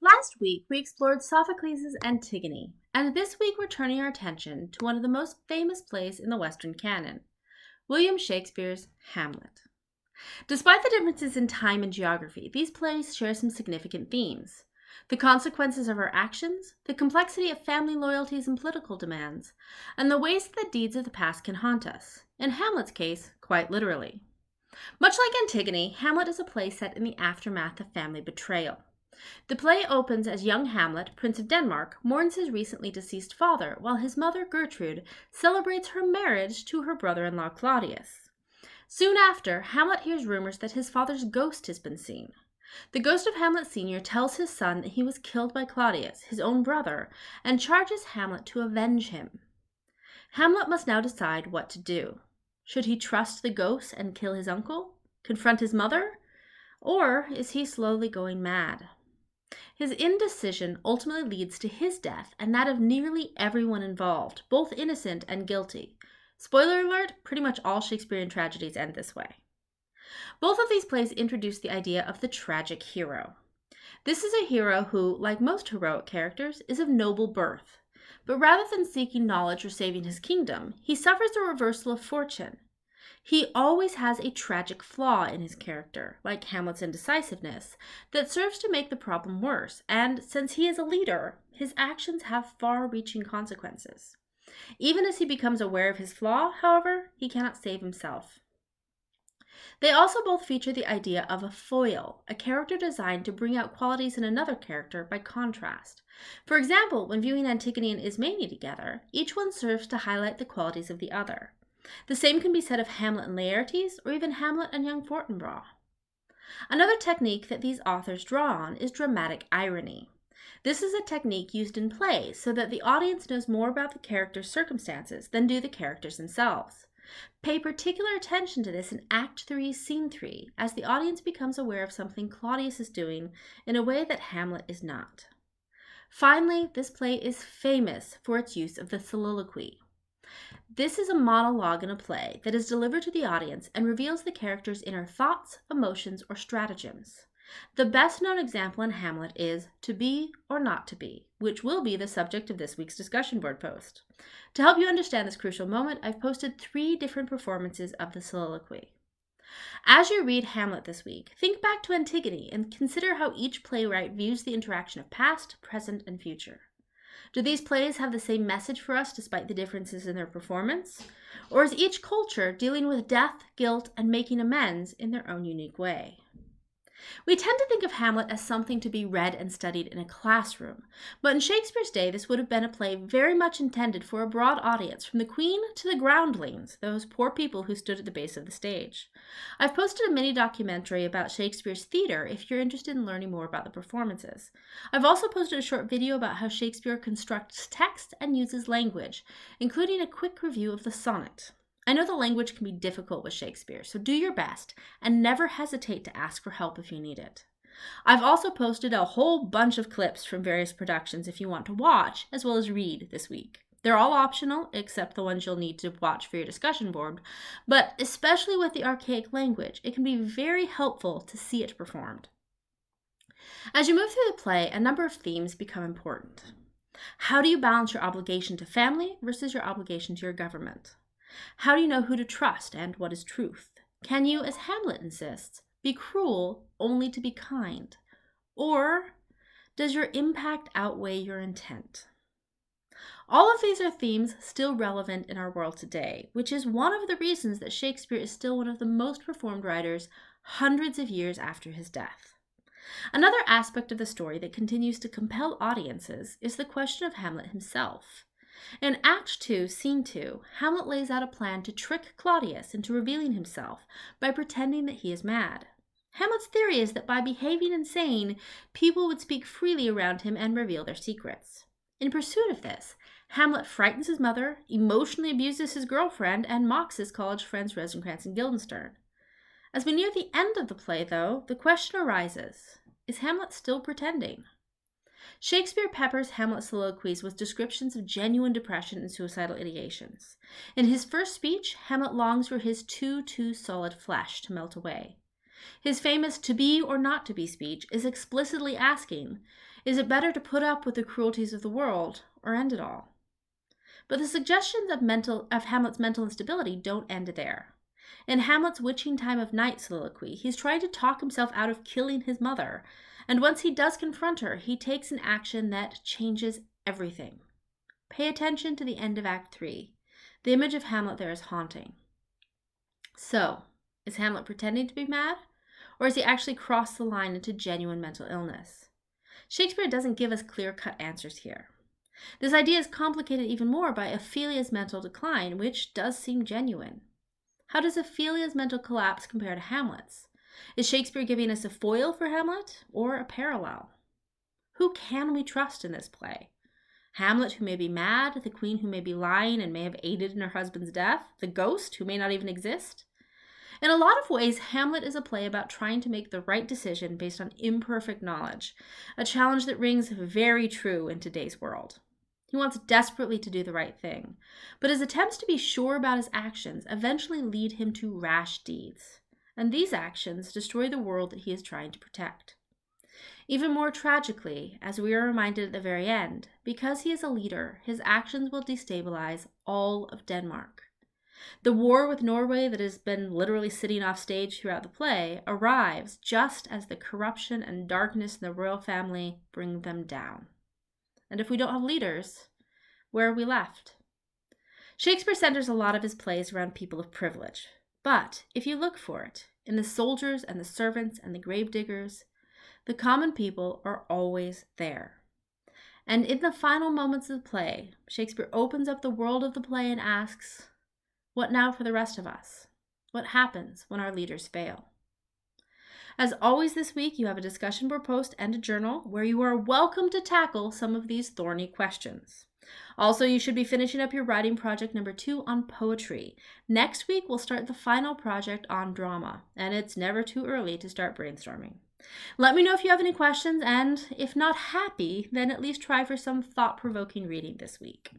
Last week, we explored Sophocles' Antigone, and this week we're turning our attention to one of the most famous plays in the Western canon, William Shakespeare's Hamlet. Despite the differences in time and geography, these plays share some significant themes. The consequences of our actions, the complexity of family loyalties and political demands, and the ways that the deeds of the past can haunt us. In Hamlet's case, quite literally. Much like Antigone, Hamlet is a play set in the aftermath of family betrayal. The play opens as young Hamlet, Prince of Denmark, mourns his recently deceased father, while his mother, Gertrude, celebrates her marriage to her brother-in-law, Claudius. Soon after, Hamlet hears rumors that his father's ghost has been seen. The ghost of Hamlet Sr. tells his son that he was killed by Claudius, his own brother, and charges Hamlet to avenge him. Hamlet must now decide what to do. Should he trust the ghost and kill his uncle? Confront his mother? Or is he slowly going mad? His indecision ultimately leads to his death and that of nearly everyone involved, both innocent and guilty. Spoiler alert, pretty much all Shakespearean tragedies end this way. Both of these plays introduce the idea of the tragic hero. This is a hero who, like most heroic characters, is of noble birth. But rather than seeking knowledge or saving his kingdom, he suffers a reversal of fortune. He always has a tragic flaw in his character, like Hamlet's indecisiveness, that serves to make the problem worse, and since he is a leader, his actions have far-reaching consequences. Even as he becomes aware of his flaw, however, he cannot save himself. They also both feature the idea of a foil, a character designed to bring out qualities in another character by contrast. For example, when viewing Antigone and Ismene together, each one serves to highlight the qualities of the other. The same can be said of Hamlet and Laertes, or even Hamlet and young Fortinbras. Another technique that these authors draw on is dramatic irony. This is a technique used in plays so that the audience knows more about the character's circumstances than do the characters themselves. Pay particular attention to this in Act 3, Scene 3, as the audience becomes aware of something Claudius is doing in a way that Hamlet is not. Finally, this play is famous for its use of the soliloquy. This is a monologue in a play that is delivered to the audience and reveals the character's inner thoughts, emotions, or stratagems. The best known example in Hamlet is To Be or Not to Be, which will be the subject of this week's discussion board post. To help you understand this crucial moment, I've posted 3 different performances of the soliloquy. As you read Hamlet this week, think back to Antigone and consider how each playwright views the interaction of past, present, and future. Do these plays have the same message for us despite the differences in their performance? Or is each culture dealing with death, guilt, and making amends in their own unique way? We tend to think of Hamlet as something to be read and studied in a classroom, but in Shakespeare's day this would have been a play very much intended for a broad audience, from the queen to the groundlings, those poor people who stood at the base of the stage. I've posted a mini documentary about Shakespeare's theater if you're interested in learning more about the performances. I've also posted a short video about how Shakespeare constructs text and uses language, including a quick review of the sonnet. I know the language can be difficult with Shakespeare, so do your best and never hesitate to ask for help if you need it. I've also posted a whole bunch of clips from various productions if you want to watch as well as read this week. They're all optional, except the ones you'll need to watch for your discussion board, but especially with the archaic language, it can be very helpful to see it performed. As you move through the play, a number of themes become important. How do you balance your obligation to family versus your obligation to your government? How do you know who to trust and what is truth? Can you, as Hamlet insists, be cruel only to be kind? Or does your impact outweigh your intent? All of these are themes still relevant in our world today, which is one of the reasons that Shakespeare is still one of the most performed writers hundreds of years after his death. Another aspect of the story that continues to compel audiences is the question of Hamlet himself. In Act 2, Scene 2, Hamlet lays out a plan to trick Claudius into revealing himself by pretending that he is mad. Hamlet's theory is that by behaving insane, people would speak freely around him and reveal their secrets. In pursuit of this, Hamlet frightens his mother, emotionally abuses his girlfriend, and mocks his college friends Rosencrantz and Guildenstern. As we near the end of the play, though, the question arises, is Hamlet still pretending? Shakespeare peppers Hamlet's soliloquies with descriptions of genuine depression and suicidal ideations. In his first speech, Hamlet longs for his too solid flesh to melt away. His famous to be or not to be speech is explicitly asking, is it better to put up with the cruelties of the world or end it all? But the suggestions of Hamlet's mental instability don't end there. In Hamlet's witching time of night soliloquy, he's trying to talk himself out of killing his mother, and once he does confront her, he takes an action that changes everything. Pay attention to the end of Act 3. The image of Hamlet there is haunting. So, is Hamlet pretending to be mad? Or has he actually crossed the line into genuine mental illness? Shakespeare doesn't give us clear-cut answers here. This idea is complicated even more by Ophelia's mental decline, which does seem genuine. How does Ophelia's mental collapse compare to Hamlet's? Is Shakespeare giving us a foil for Hamlet or a parallel? Who can we trust in this play? Hamlet, who may be mad, the queen who may be lying and may have aided in her husband's death, the ghost who may not even exist? In a lot of ways, Hamlet is a play about trying to make the right decision based on imperfect knowledge, a challenge that rings very true in today's world. He wants desperately to do the right thing, but his attempts to be sure about his actions eventually lead him to rash deeds, and these actions destroy the world that he is trying to protect. Even more tragically, as we are reminded at the very end, because he is a leader, his actions will destabilize all of Denmark. The war with Norway that has been literally sitting off stage throughout the play arrives just as the corruption and darkness in the royal family bring them down. And if we don't have leaders, where are we left? Shakespeare centers a lot of his plays around people of privilege. But if you look for it, in the soldiers and the servants and the gravediggers, the common people are always there. And in the final moments of the play, Shakespeare opens up the world of the play and asks, what now for the rest of us? What happens when our leaders fail? As always this week, you have a discussion board post and a journal where you are welcome to tackle some of these thorny questions. Also, you should be finishing up your writing project number 2 on poetry. Next week, we'll start the final project on drama, and it's never too early to start brainstorming. Let me know if you have any questions, and if not happy, then at least try for some thought-provoking reading this week.